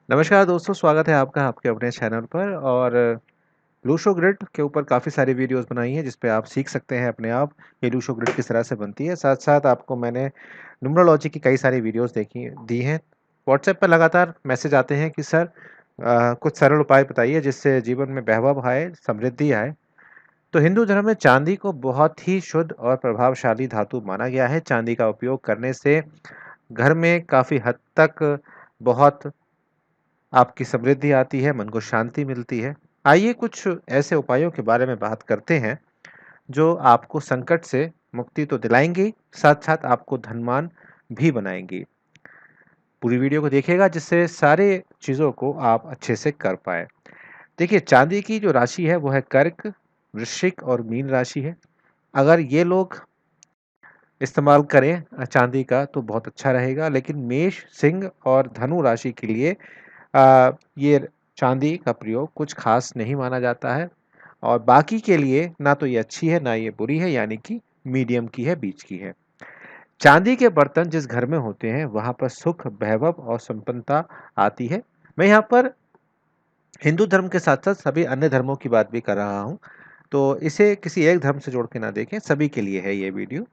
नमस्कार दोस्तों, स्वागत है आपका आपके अपने चैनल पर। और लूशो ग्रिड के ऊपर काफ़ी सारी वीडियोस बनाई हैं जिस पे आप सीख सकते हैं अपने आप ये लूशो ग्रिड किस तरह से बनती है। साथ साथ आपको मैंने न्यूमरोलॉजी की कई सारी वीडियोस देखी दी हैं। व्हाट्सएप पर लगातार मैसेज आते हैं कि सर कुछ सरल उपाय बताइए जिससे जीवन में वैभव आए, समृद्धि आए। तो हिंदू धर्म में चांदी को बहुत ही शुद्ध और प्रभावशाली धातु माना गया है। चांदी का उपयोग करने से घर में काफ़ी हद तक बहुत आपकी समृद्धि आती है, मन को शांति मिलती है। आइए कुछ ऐसे उपायों के बारे में बात करते हैं जो आपको संकट से मुक्ति तो दिलाएंगी, साथ-साथ आपको धनवान भी बनाएंगी। पूरी वीडियो को देखिएगा जिससे सारे चीज़ों को आप अच्छे से कर पाएँ। देखिए, चांदी की जो राशि है वो है कर्क, वृश्चिक और मीन राशि है। अगर ये लोग इस्तेमाल करें चांदी का तो बहुत अच्छा रहेगा, लेकिन मेष, सिंह और धनु राशि के लिए ये चांदी का प्रयोग कुछ खास नहीं माना जाता है। और बाकी के लिए ना तो ये अच्छी है ना ये बुरी है, यानी कि मीडियम की है, बीच की है। चांदी के बर्तन जिस घर में होते हैं वहां पर सुख, वैभव और संपन्नता आती है। मैं यहाँ पर हिंदू धर्म के साथ साथ सभी अन्य धर्मों की बात भी कर रहा हूँ, तो इसे किसी एक धर्म से जोड़ के ना देखें, सभी के लिए है ये वीडियो।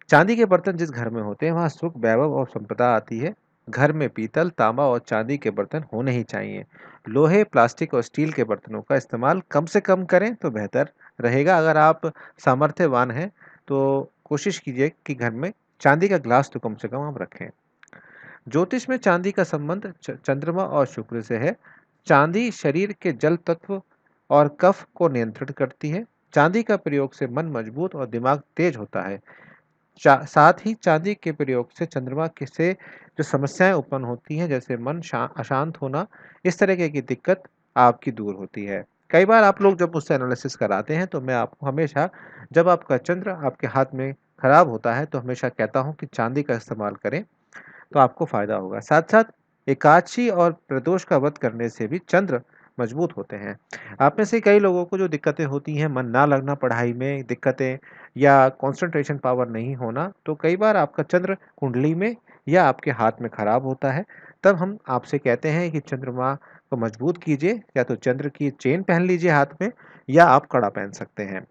चांदी के बर्तन जिस घर में होते हैं वहाँ सुख, वैभव और संपदा आती है। घर में पीतल, तांबा और चांदी के बर्तन होने ही चाहिए। लोहे, प्लास्टिक और स्टील के बर्तनों का इस्तेमाल कम से कम करें तो बेहतर रहेगा। अगर आप सामर्थ्यवान हैं तो कोशिश कीजिए कि घर में चांदी का ग्लास तो कम से कम आप रखें। ज्योतिष में चांदी का संबंध चंद्रमा और शुक्र से है। चांदी शरीर के जल तत्व और कफ को नियंत्रित करती है। चांदी का प्रयोग से मन मजबूत और दिमाग तेज होता है। साथ ही चांदी के प्रयोग से चंद्रमा के से जो समस्याएं उत्पन्न होती हैं, जैसे मन अशांत होना, इस तरीके की दिक्कत आपकी दूर होती है। कई बार आप लोग जब मुझसे एनालिसिस कराते हैं तो मैं आपको हमेशा, जब आपका चंद्र आपके हाथ में खराब होता है तो हमेशा कहता हूं कि चांदी का इस्तेमाल करें तो आपको फायदा होगा। साथ साथ एकादशी और प्रदोष का व्रत करने से भी चंद्र मजबूत होते हैं। आप में से कई लोगों को जो दिक्कतें होती हैं, मन ना लगना पढ़ाई में, दिक्कतें या कंसंट्रेशन पावर नहीं होना, तो कई बार आपका चंद्र कुंडली में या आपके हाथ में खराब होता है। तब हम आपसे कहते हैं कि चंद्रमा को मजबूत कीजिए, या तो चंद्र की चेन पहन लीजिए हाथ में, या आप कड़ा पहन सकते हैं।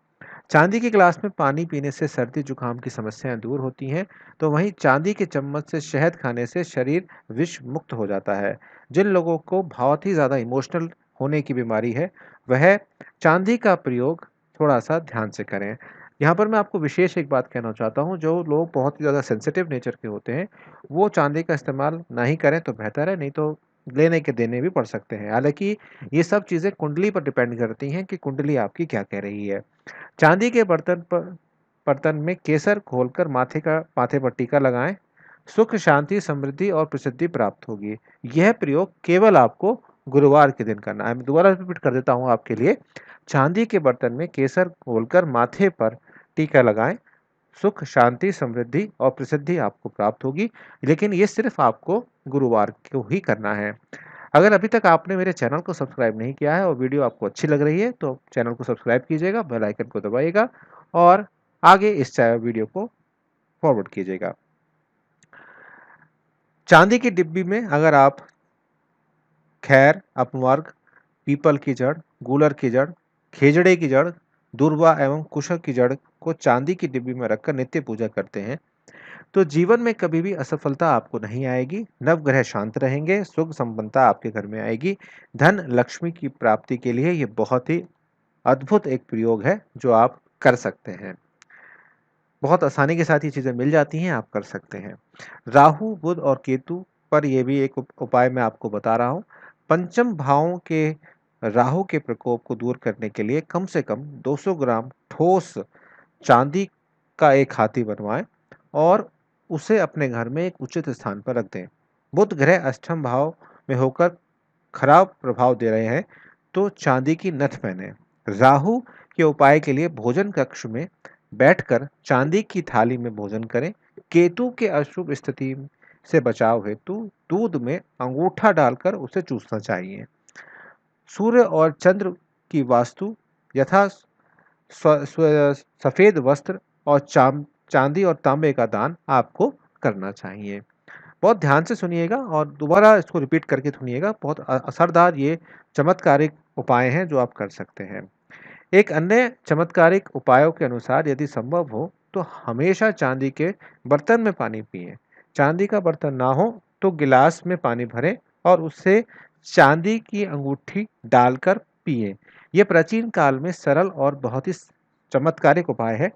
चांदी के गिलास में पानी पीने से सर्दी जुकाम की समस्याएं दूर होती हैं। तो वहीं चांदी के चम्मच से शहद खाने से शरीर विष मुक्त हो जाता है। जिन लोगों को बहुत ही ज़्यादा इमोशनल होने की बीमारी है, वह चांदी का प्रयोग थोड़ा सा ध्यान से करें। यहाँ पर मैं आपको विशेष एक बात कहना चाहता हूँ, जो लोग बहुत ही ज़्यादा सेंसिटिव नेचर के होते हैं वो चांदी का इस्तेमाल ना ही करें तो बेहतर है, नहीं तो लेने के देने भी पड़ सकते हैं। हालांकि ये सब चीज़ें कुंडली पर डिपेंड करती हैं कि कुंडली आपकी क्या कह रही है। चांदी के बर्तन में केसर घोलकर माथे पर टीका लगाएं। सुख, शांति, समृद्धि और प्रसिद्धि प्राप्त होगी। यह प्रयोग केवल आपको गुरुवार के दिन करना है। मैं दोबारा रिपीट कर देता हूँ आपके लिए। चांदी के बर्तन में केसर घोलकर माथे पर टीका लगाएं। सुख, शांति, समृद्धि और प्रसिद्धि आपको प्राप्त होगी, लेकिन ये सिर्फ आपको गुरुवार को ही करना है। अगर अभी तक आपने मेरे चैनल को सब्सक्राइब नहीं किया है और वीडियो आपको अच्छी लग रही है तो चैनल को सब्सक्राइब कीजिएगा, बेल आइकन को दबाइएगा और आगे इस वीडियो को फॉरवर्ड कीजिएगा। चांदी की डिब्बी में अगर आप खैर, अपवर्ग, पीपल की जड़, गूलर की जड़, खेजड़े की जड़, दूर्वा एवं कुशक की जड़ को चांदी की डिब्बी में रखकर नित्य पूजा करते हैं तो जीवन में कभी भी असफलता आपको नहीं आएगी। नवग्रह शांत रहेंगे, सुख संपन्नता आपके घर में आएगी। धन लक्ष्मी की प्राप्ति के लिए ये बहुत ही अद्भुत एक प्रयोग है जो आप कर सकते हैं। बहुत आसानी के साथ ये चीज़ें मिल जाती हैं, आप कर सकते हैं। राहु, बुध और केतु पर ये भी एक उपाय मैं आपको बता रहा हूँ। पंचम भावों के राहु के प्रकोप को दूर करने के लिए कम से कम 200 ग्राम ठोस चांदी का एक हाथी बनवाएं और उसे अपने घर में एक उचित स्थान पर रख दें। बुध ग्रह अष्टम भाव में होकर खराब प्रभाव दे रहे हैं तो चांदी की नथ पहने। राहु के उपाय के लिए भोजन कक्ष में बैठकर चांदी की थाली में भोजन करें। केतु के अशुभ स्थिति से बचाव हेतु दूध में अंगूठा डालकर उसे चूसना चाहिए। सूर्य और चंद्र की वास्तु यथा सफेद वस्त्र और चांदी और तांबे का दान आपको करना चाहिए। बहुत ध्यान से सुनिएगा और दोबारा इसको रिपीट करके सुनिएगा। बहुत असरदार ये चमत्कारिक उपाय हैं जो आप कर सकते हैं। एक अन्य चमत्कारिक उपायों के अनुसार यदि संभव हो तो हमेशा चांदी के बर्तन में पानी पिएं। चांदी का बर्तन ना हो तो गिलास में पानी भरें और उससे चांदी की अंगूठी डालकर पिएं। यह प्राचीन काल में सरल और बहुत ही चमत्कारिक उपाय है।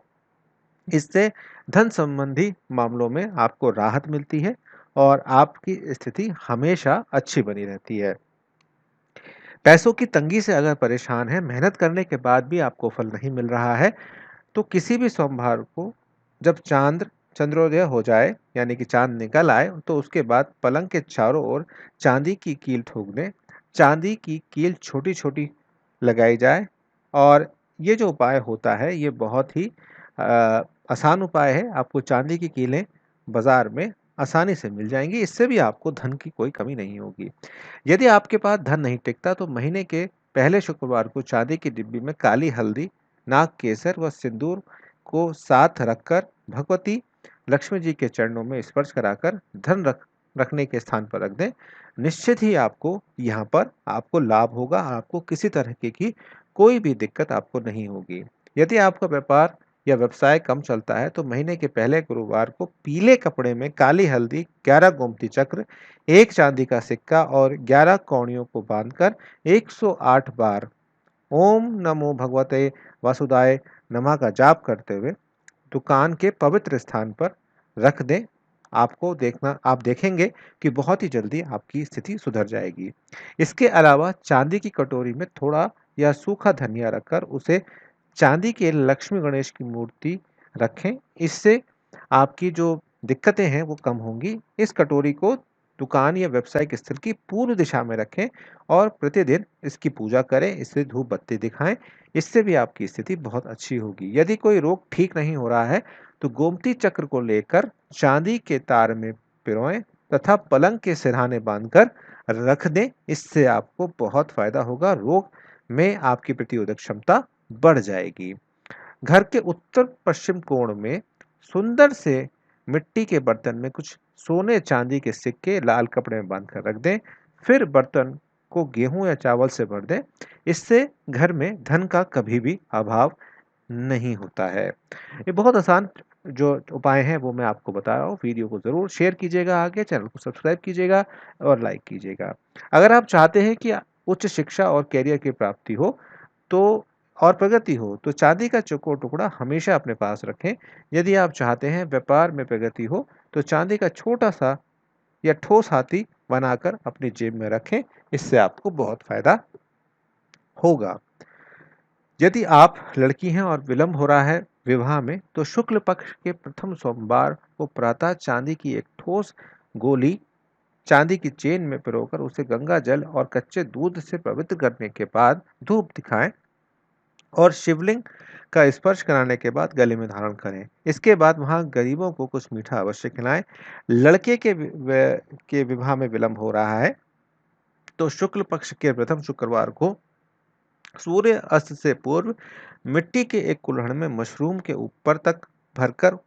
इससे धन संबंधी मामलों में आपको राहत मिलती है और आपकी स्थिति हमेशा अच्छी बनी रहती है। पैसों की तंगी से अगर परेशान हैं, मेहनत करने के बाद भी आपको फल नहीं मिल रहा है, तो किसी भी सोमवार को जब चंद्रोदय हो जाए, यानी कि चांद निकल आए, तो उसके बाद पलंग के चारों ओर चांदी की कील ठोक दें। चांदी की कील छोटी-छोटी लगाई जाए और ये जो उपाय होता है, ये बहुत ही आसान उपाय है। आपको चांदी की कीलें बाजार में आसानी से मिल जाएंगी। इससे भी आपको धन की कोई कमी नहीं होगी। यदि आपके पास धन नहीं टिकता तो महीने के पहले शुक्रवार को चांदी की डिब्बी में काली हल्दी, नाग केसर व सिंदूर को साथ रखकर भगवती लक्ष्मी जी के चरणों में स्पर्श कराकर धन रखने के स्थान पर रख दें। निश्चित ही आपको यहाँ पर आपको लाभ होगा। आपको किसी तरह की कोई भी दिक्कत आपको नहीं होगी। यदि आपका व्यापार या व्यवसाय कम चलता है तो महीने के पहले गुरुवार को पीले कपड़े में काली हल्दी, 11 गोमती चक्र, एक चांदी का सिक्का और 11 कौड़ियों को बांधकर 108 बार ओम नमो भगवते वासुदेवाय नमः का जाप करते हुए दुकान के पवित्र स्थान पर रख दें। आप देखेंगे कि बहुत ही जल्दी आपकी स्थिति सुधर जाएगी। इसके अलावा चांदी की कटोरी में थोड़ा या सूखा धनिया रखकर उसे चांदी के लक्ष्मी गणेश की मूर्ति रखें। इससे आपकी जो दिक्कतें हैं वो कम होंगी। इस कटोरी को दुकान या व्यावसायिक स्थल की पूर्व दिशा में रखें और प्रतिदिन इसकी पूजा करें, इससे धूप बत्ती दिखाएं। इससे भी आपकी स्थिति बहुत अच्छी होगी। यदि कोई रोग ठीक नहीं हो रहा है तो गोमती चक्र को लेकर चांदी के तार में पिरोएं तथा पलंग के सिरहाने बांधकर रख दें। इससे आपको बहुत फायदा होगा। रोग में आपकी प्रतिरोधक क्षमता बढ़ जाएगी। घर के उत्तर पश्चिम कोण में सुंदर से मिट्टी के बर्तन में कुछ सोने चांदी के सिक्के लाल कपड़े में बांधकर रख दें। फिर बर्तन को गेहूं या चावल से भर दें। इससे घर में धन का कभी भी अभाव नहीं होता है। ये बहुत आसान जो उपाय हैं वो मैं आपको बता रहा हूँ। वीडियो को ज़रूर शेयर कीजिएगा, आगे चैनल को सब्सक्राइब कीजिएगा और लाइक कीजिएगा। अगर आप चाहते हैं कि उच्च शिक्षा और करियर की प्राप्ति हो तो और प्रगति हो तो चांदी का चौकोर टुकड़ा हमेशा अपने पास रखें। यदि आप चाहते हैं व्यापार में प्रगति हो तो चांदी का छोटा सा या ठोस हाथी बनाकर अपनी जेब में रखें। इससे आपको बहुत फायदा होगा। यदि आप लड़की हैं और विलंब हो रहा है विवाह में तो शुक्ल पक्ष के प्रथम सोमवार को प्रातः चांदी की एक ठोस गोली चांदी की चेन में पिरोकर उसे गंगा जल और कच्चे दूध से पवित्र करने के बाद धूप दिखाएं और शिवलिंग का स्पर्श कराने के बाद गले में धारण करें। इसके बाद वहां गरीबों को कुछ मीठा अवश्य खिलाएं। लड़के के विवाह में विलंब हो रहा है तो शुक्ल पक्ष के प्रथम शुक्रवार को सूर्य अस्त से पूर्व मिट्टी के एक कुल्हड़ में मशरूम के ऊपर तक भरकर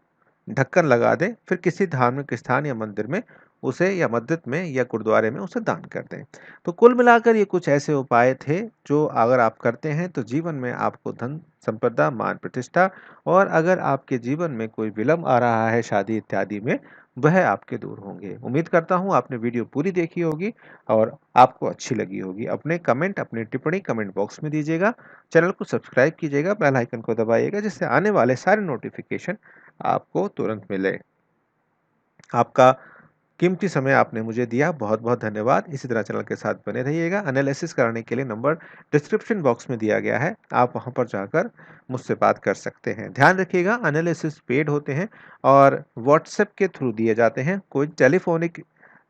ढक्कन लगा दें। फिर किसी धार्मिक स्थान या मंदिर में उसे या मस्जिद में या गुरुद्वारे में उसे दान कर दें। तो कुल मिलाकर ये कुछ ऐसे उपाय थे जो अगर आप करते हैं तो जीवन में आपको धन संपदा मान प्रतिष्ठा और अगर आपके जीवन में कोई विलंब आ रहा है शादी इत्यादि में वह आपके दूर होंगे। उम्मीद करता हूँ आपने वीडियो पूरी देखी होगी और आपको अच्छी लगी होगी। अपनी टिप्पणी कमेंट बॉक्स में दीजिएगा। चैनल को सब्सक्राइब कीजिएगा, बेल आइकन को दबाइएगा जिससे आने वाले सारे नोटिफिकेशन आपको तुरंत मिले। आपका कीमती समय आपने मुझे दिया, बहुत बहुत धन्यवाद। इसी तरह चैनल के साथ बने रहिएगा। एनालिसिस कराने के लिए नंबर डिस्क्रिप्शन बॉक्स में दिया गया है, आप वहां पर जाकर मुझसे बात कर सकते हैं। ध्यान रखिएगा एनालिसिस पेड होते हैं और व्हाट्सएप के थ्रू दिए जाते हैं, कोई टेलीफोनिक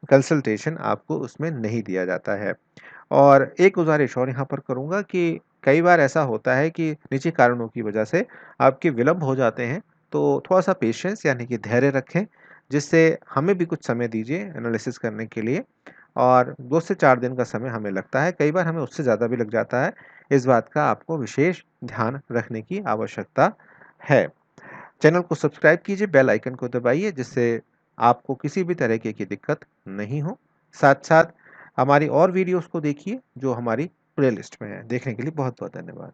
कंसल्टेशन आपको उसमें नहीं दिया जाता है। और एक गुजारिश और यहाँ पर करूँगा कि कई बार ऐसा होता है कि निजी कारणों की वजह से आपके विलंब हो जाते हैं, तो थोड़ा-सा पेशेंस यानी कि धैर्य रखें, जिससे हमें भी कुछ समय दीजिए एनालिसिस करने के लिए और 2 से 4 दिन का समय हमें लगता है, कई बार हमें उससे ज़्यादा भी लग जाता है। इस बात का आपको विशेष ध्यान रखने की आवश्यकता है। चैनल को सब्सक्राइब कीजिए, बेल आइकन को दबाइए जिससे आपको किसी भी तरीके की दिक्कत नहीं हो। साथ-साथ हमारी और वीडियोज़ को देखिए जो हमारी प्लेलिस्ट में है। देखने के लिए बहुत-बहुत धन्यवाद।